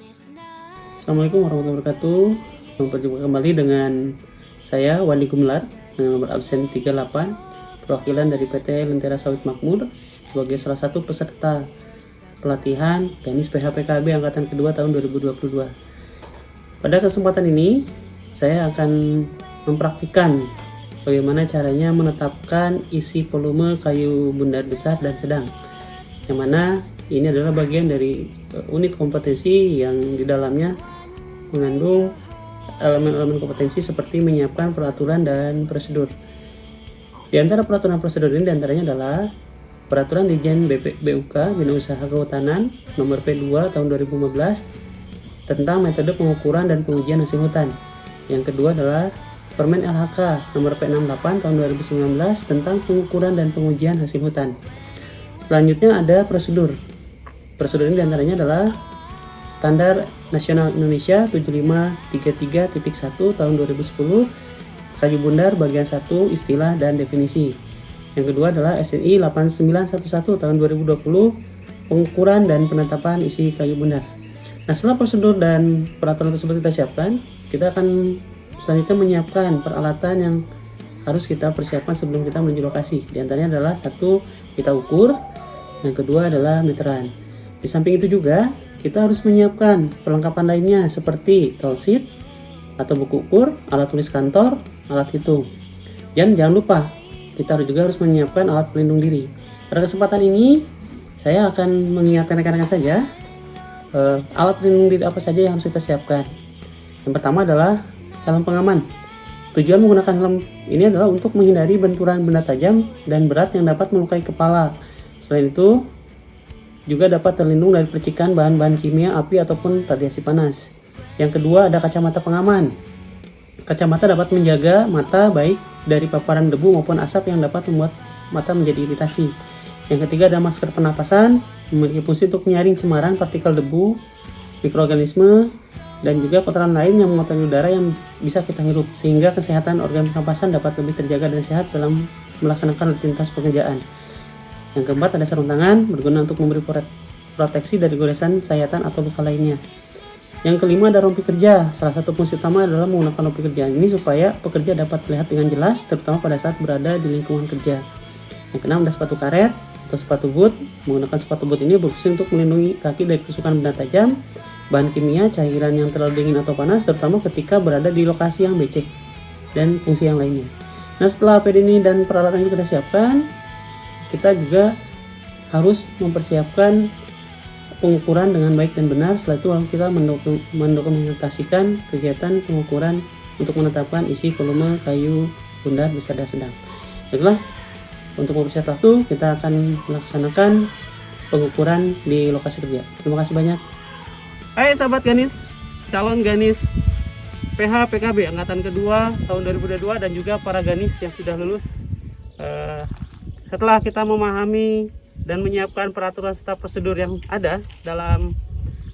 Assalamualaikum warahmatullahi wabarakatuh. Berjumpa kembali dengan saya Wandi Gumelar dengan nomor absen 38, perwakilan dari PT Lentera Sawit Makmur sebagai salah satu peserta pelatihan teknis PHPKB angkatan kedua tahun 2022. Pada kesempatan ini saya akan mempraktikkan bagaimana caranya menetapkan isi volume kayu bundar besar dan sedang, yang mana ini adalah bagian dari unit kompetensi yang di dalamnya mengandung elemen-elemen kompetensi seperti menyiapkan peraturan dan prosedur. Di antara peraturan prosedur ini diantaranya adalah Peraturan Dirjen BUK Bina Usaha Kehutanan Nomor P2 Tahun 2015 tentang metode pengukuran dan pengujian hasil hutan. Yang kedua adalah Permen LHK Nomor P68 Tahun 2019 tentang pengukuran dan pengujian hasil hutan. Selanjutnya ada prosedur. Prosedur ini diantaranya adalah Standar Nasional Indonesia 7533.1 tahun 2010, kayu bundar bagian 1, istilah dan definisi. Yang kedua adalah SNI 8911 tahun 2020, pengukuran dan penetapan isi kayu bundar. Nah, setelah prosedur dan peraturan tersebut kita siapkan, kita akan selanjutnya menyiapkan peralatan yang harus kita persiapkan sebelum kita menuju lokasi. Di antaranya adalah satu, kita ukur, yang kedua adalah meteran. Di samping itu juga kita harus menyiapkan perlengkapan lainnya seperti tool sheet atau buku ukur, alat tulis kantor, alat hitung. Dan jangan lupa kita juga harus menyiapkan alat pelindung diri. Pada kesempatan ini saya akan mengingatkan rekan-rekan saja alat pelindung diri apa saja yang harus kita siapkan. Yang pertama adalah helm pengaman. Tujuan menggunakan helm ini adalah untuk menghindari benturan benda tajam dan berat yang dapat melukai kepala. Selain itu juga dapat terlindung dari percikan bahan-bahan kimia, api, ataupun radiasi panas. Yang kedua ada kacamata pengaman. Kacamata dapat menjaga mata baik dari paparan debu maupun asap yang dapat membuat mata menjadi iritasi. Yang ketiga ada masker pernapasan, memiliki fungsi untuk menyaring cemaran partikel debu, mikroorganisme, dan juga kotoran lain yang mengotori udara yang bisa kita hirup, sehingga kesehatan organ pernapasan dapat lebih terjaga dan sehat dalam melaksanakan rutinitas pekerjaan. Yang keempat ada sarung tangan, berguna untuk memberi proteksi dari goresan, sayatan, atau luka lainnya. Yang kelima ada rompi kerja. Salah satu fungsi utama adalah menggunakan rompi kerja ini supaya pekerja dapat terlihat dengan jelas, terutama pada saat berada di lingkungan kerja. Yang keenam ada sepatu karet atau sepatu boot. Menggunakan sepatu boot ini berfungsi untuk melindungi kaki dari tusukan benda tajam, bahan kimia, cairan yang terlalu dingin atau panas, terutama ketika berada di lokasi yang becek, dan fungsi yang lainnya. Nah, setelah APD ini dan peralatan itu kita siapkan, kita juga harus mempersiapkan pengukuran dengan baik dan benar. Setelah itu kita mendokumentasikan kegiatan pengukuran untuk menetapkan isi volume kayu bundar besar dan sedang. Baiklah, untuk mempersiapkan waktu kita akan melaksanakan pengukuran di lokasi kerja. Terima kasih banyak. Hai sahabat Ganis, calon Ganis PHPKB angkatan kedua tahun 2022 dan juga para Ganis yang sudah lulus. Setelah kita memahami dan menyiapkan peraturan serta prosedur yang ada dalam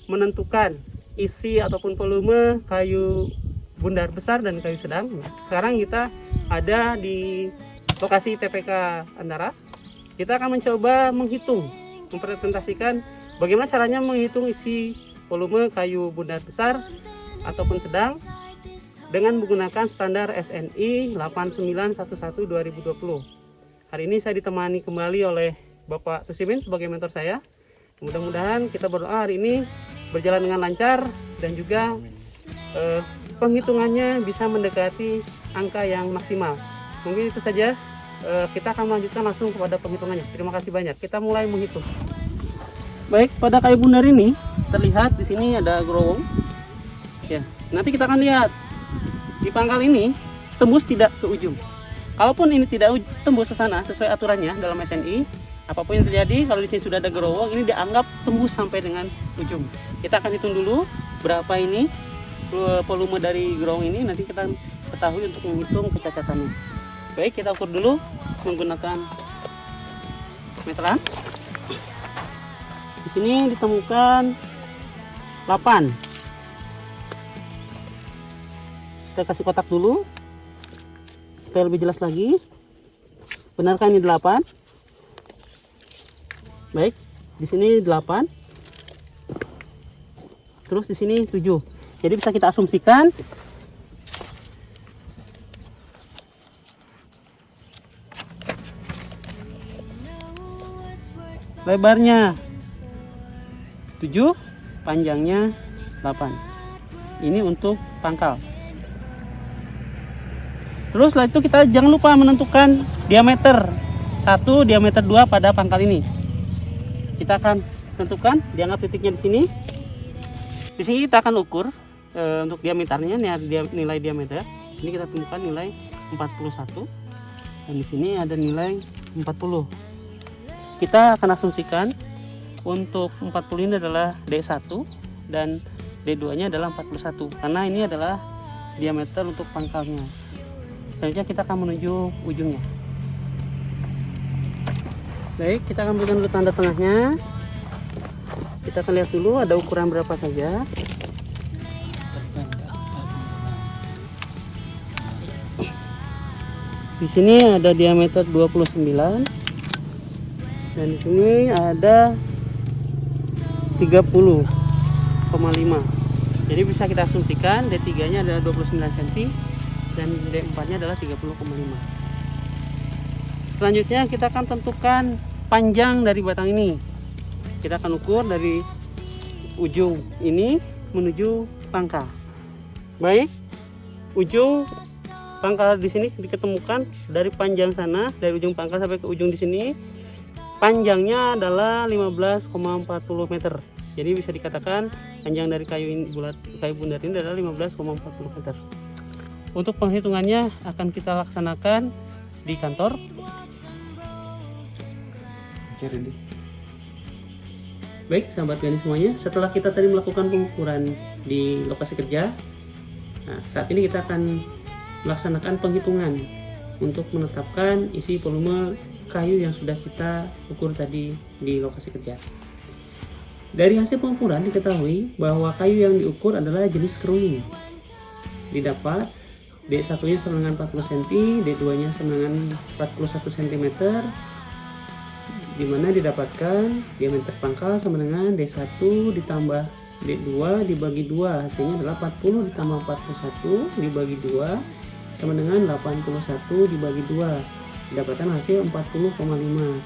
menentukan isi ataupun volume kayu bundar besar dan kayu sedang, sekarang kita ada di lokasi TPK Antara. Kita akan mencoba menghitung, mempresentasikan bagaimana caranya menghitung isi volume kayu bundar besar ataupun sedang dengan menggunakan standar SNI 8911/2020. Hari ini saya ditemani kembali oleh Bapak Tusimin sebagai mentor saya. Mudah-mudahan kita berdoa hari ini berjalan dengan lancar dan juga penghitungannya bisa mendekati angka yang maksimal. Mungkin itu saja. Kita akan melanjutkan langsung kepada penghitungannya. Terima kasih banyak. Kita mulai menghitung. Baik, pada kayu bundar ini terlihat di sini ada growong. Ya, nanti kita akan lihat di pangkal ini tembus tidak ke ujung. Kalaupun ini tidak tembus ke sana sesuai aturannya dalam SNI, apapun yang terjadi, kalau di sini sudah ada gerowong, ini dianggap tembus sampai dengan ujung. Kita akan hitung dulu berapa ini volume dari gerowong ini, nanti kita ketahui untuk menghitung kecacatannya. Baik, kita ukur dulu menggunakan meteran. Di sini ditemukan 8. Kita kasih kotak dulu supaya lebih jelas lagi. Benarkah ini 8? Baik, di sini 8. terus di sini 7. Jadi bisa kita asumsikan lebarnya 7, panjangnya 8. Ini untuk pangkal. Terus setelah itu kita jangan lupa menentukan diameter 1, diameter 2 pada pangkal ini. Kita akan tentukan, dianggap titiknya di sini. Di sini kita akan ukur untuk diameternya, nilai diameter. Ini kita temukan nilai 41 dan di sini ada nilai 40. Kita akan asumsikan untuk 40 ini adalah D1 dan D2 nya adalah 41 karena ini adalah diameter untuk pangkalnya. Selanjutnya kita akan menuju ujungnya. Baik, kita akan berikan dulu tanda tengahnya. Kita akan lihat dulu ada ukuran berapa saja. Di sini ada diameter 29 dan di sini ada 30,5. Jadi bisa kita asumsikan D3 nya adalah 29 cm dan D4 nya adalah 30,5. Selanjutnya kita akan tentukan panjang dari batang ini. Kita akan ukur dari ujung ini menuju pangkal. Baik, ujung pangkal di sini diketemukan dari panjang sana, dari ujung pangkal sampai ke ujung di sini. Panjangnya adalah 15,40 meter. Jadi bisa dikatakan panjang dari kayu bundar ini adalah 15,40 meter. Untuk penghitungannya akan kita laksanakan di kantor. Baik sahabat gani semuanya, setelah kita tadi melakukan pengukuran di lokasi kerja, nah saat ini kita akan melaksanakan penghitungan untuk menetapkan isi volume kayu yang sudah kita ukur tadi di lokasi kerja. Dari hasil pengukuran diketahui bahwa kayu yang diukur adalah jenis keruing. Didapat D1 nya sama dengan 40 cm, D2 nya sama dengan 41 cm, dimana didapatkan diameter pangkal sama dengan D1 ditambah D2 dibagi 2, hasilnya adalah 40 ditambah 41 dibagi 2 sama dengan 81 dibagi 2, didapatkan hasil 40,5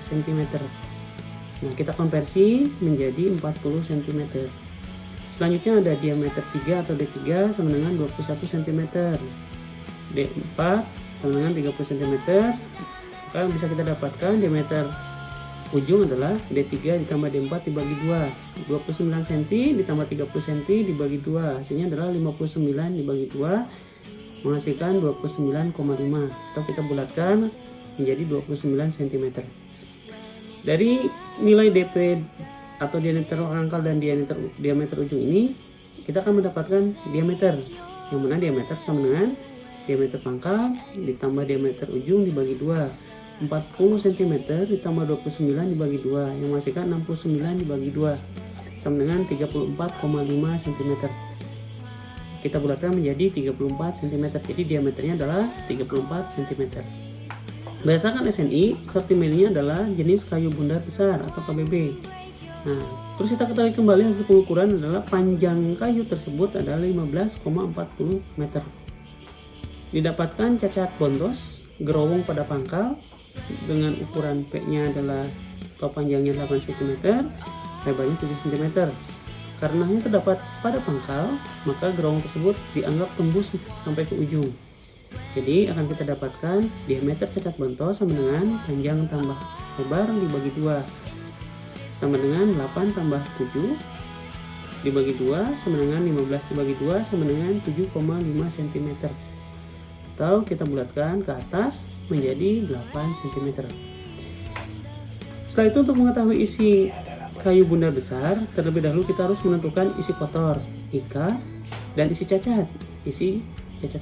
cm. Nah, kita konversi menjadi 40 cm. Selanjutnya ada diameter 3 atau D3 sama dengan 21 cm, D4 sama dengan 30 cm. Maka bisa kita dapatkan diameter ujung adalah D3 ditambah D4 dibagi 2, 29 cm ditambah 30 cm dibagi 2, hasilnya adalah 59 dibagi 2 menghasilkan 29,5, atau kita bulatkan menjadi 29 cm. Dari nilai DP atau diameter pangkal dan diameter ujung ini, kita akan mendapatkan diameter, yang mana diameter sama dengan diameter pangkal ditambah diameter ujung dibagi 2, 40 cm ditambah 29 dibagi 2 yang menghasilkan 69 dibagi 2 sama dengan 34,5 cm. Kita bulatkan menjadi 34 cm, jadi diameternya adalah 34 cm. Berdasarkan SNI, sortimennya adalah jenis kayu bundar besar atau KBB. Nah, terus kita ketahui kembali hasil pengukuran adalah panjang kayu tersebut adalah 15,40 meter. Didapatkan cacat bontos gerowong pada pangkal dengan ukuran P-nya adalah atau panjangnya 8 cm, lebarnya 7 cm. Karena hanya terdapat pada pangkal, maka gerowong tersebut dianggap tembus sampai ke ujung. Jadi akan kita dapatkan diameter cacat bontos sama dengan panjang tambah lebar dibagi 2 sama dengan 8 tambah 7 dibagi 2 sama dengan 15 dibagi 2 sama dengan 7,5 cm, atau kita bulatkan ke atas menjadi 8 cm. Setelah itu, untuk mengetahui isi kayu bundar besar, terlebih dahulu kita harus menentukan isi kotor, IK, dan isi cacat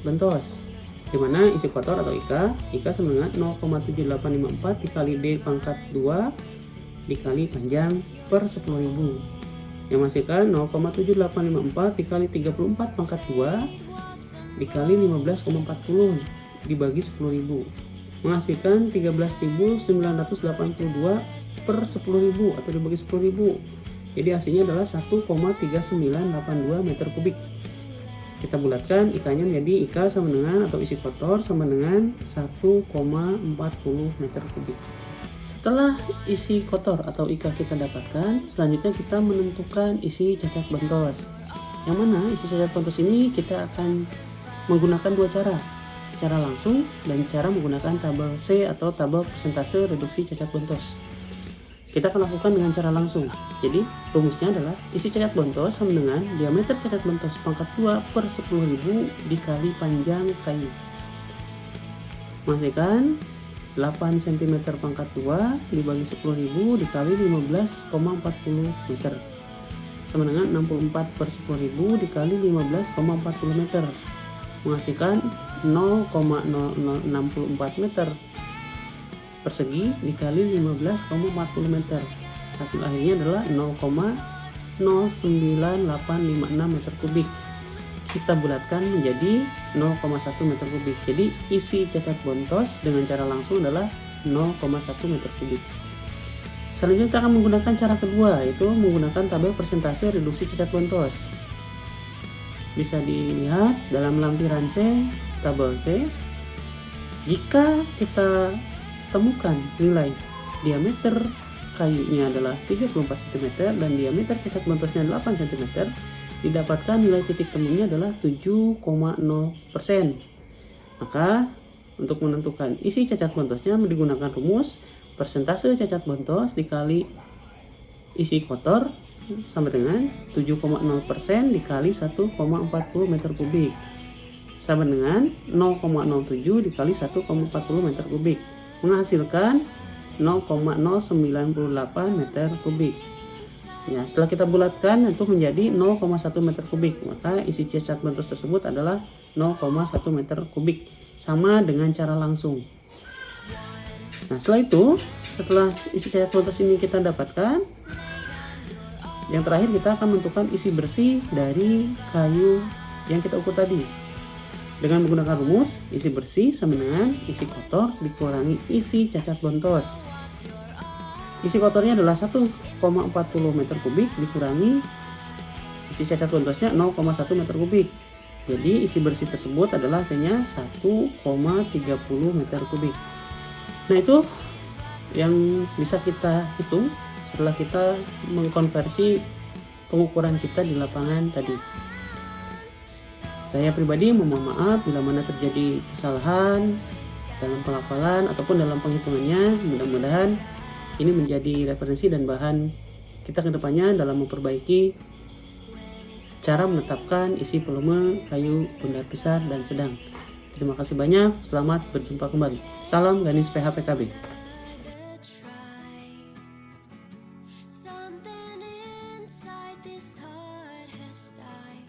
bentos. Dimana isi kotor atau IK sama dengan 0,7854 dikali D pangkat 2 dikali panjang per 10.000, yang menghasilkan 0,7854 dikali 34 pangkat 2 dikali 15,40 dibagi 10.000 menghasilkan 13.982 per 10.000 atau dibagi 10.000, Jadi hasilnya adalah 1,3982 meter kubik. Kita bulatkan IK-nya menjadi IK sama dengan atau isi kotor sama dengan 1,40 meter kubik. Setelah isi kotor atau IK kita dapatkan, selanjutnya kita menentukan isi cacat bentos. Yang mana isi cacat bentos ini kita akan menggunakan dua cara. Cara langsung dan cara menggunakan tabel C atau tabel persentase reduksi cacat bentos. Kita akan lakukan dengan cara langsung. Jadi rumusnya adalah isi cacat bentos sama dengan diameter cacat bentos pangkat 2 per 10.000 dikali panjang kayu. Menghasilkan 8 cm pangkat 2 dibagi 10.000 dikali 15,40 meter sama dengan 64 per 10.000 dikali 15,40 meter, menghasilkan 0,0064 meter persegi dikali 15,40 meter. Hasil akhirnya adalah 0,09856 meter kubik. Kita bulatkan menjadi 0,1 meter kubik. Jadi isi cacat bontos dengan cara langsung adalah 0,1 meter kubik. Selanjutnya kita akan menggunakan cara kedua, yaitu menggunakan tabel persentase reduksi cacat bontos. Bisa dilihat dalam lampiran C, tabel C. Jika kita temukan nilai diameter kayunya adalah 34 cm dan diameter cacat bontosnya 8 cm, didapatkan nilai titik temunya adalah 7,0%. Maka untuk menentukan isi cacat bontosnya digunakan rumus persentase cacat bontos dikali isi kotor sama dengan 7,0% dikali 1,40 meter kubik sama dengan 0,07 dikali 1,40 meter kubik, menghasilkan 0,098 meter kubik. Ya, setelah kita bulatkan itu menjadi 0,1 meter kubik, maka isi cacat bontos tersebut adalah 0,1 meter kubik, sama dengan cara langsung. Nah, setelah isi cacat bontos ini kita dapatkan, yang terakhir kita akan menentukan isi bersih dari kayu yang kita ukur tadi. Dengan menggunakan rumus isi bersih sama dengan isi kotor dikurangi isi cacat bontos. Isi kotornya adalah 1,40 meter kubik dikurangi isi cacat bontosnya 0,1 meter kubik. Jadi isi bersih tersebut adalah hasilnya 1,30 meter kubik. Nah, itu yang bisa kita hitung setelah kita mengkonversi pengukuran kita di lapangan tadi. Saya pribadi memohon maaf bila mana terjadi kesalahan dalam pelafalan ataupun dalam penghitungannya. Mudah-mudahan ini menjadi referensi dan bahan kita ke depannya dalam memperbaiki cara menetapkan isi volume kayu bundar besar dan sedang. Terima kasih banyak, selamat berjumpa kembali. Salam Ganis PHPKB. Something inside this heart has died.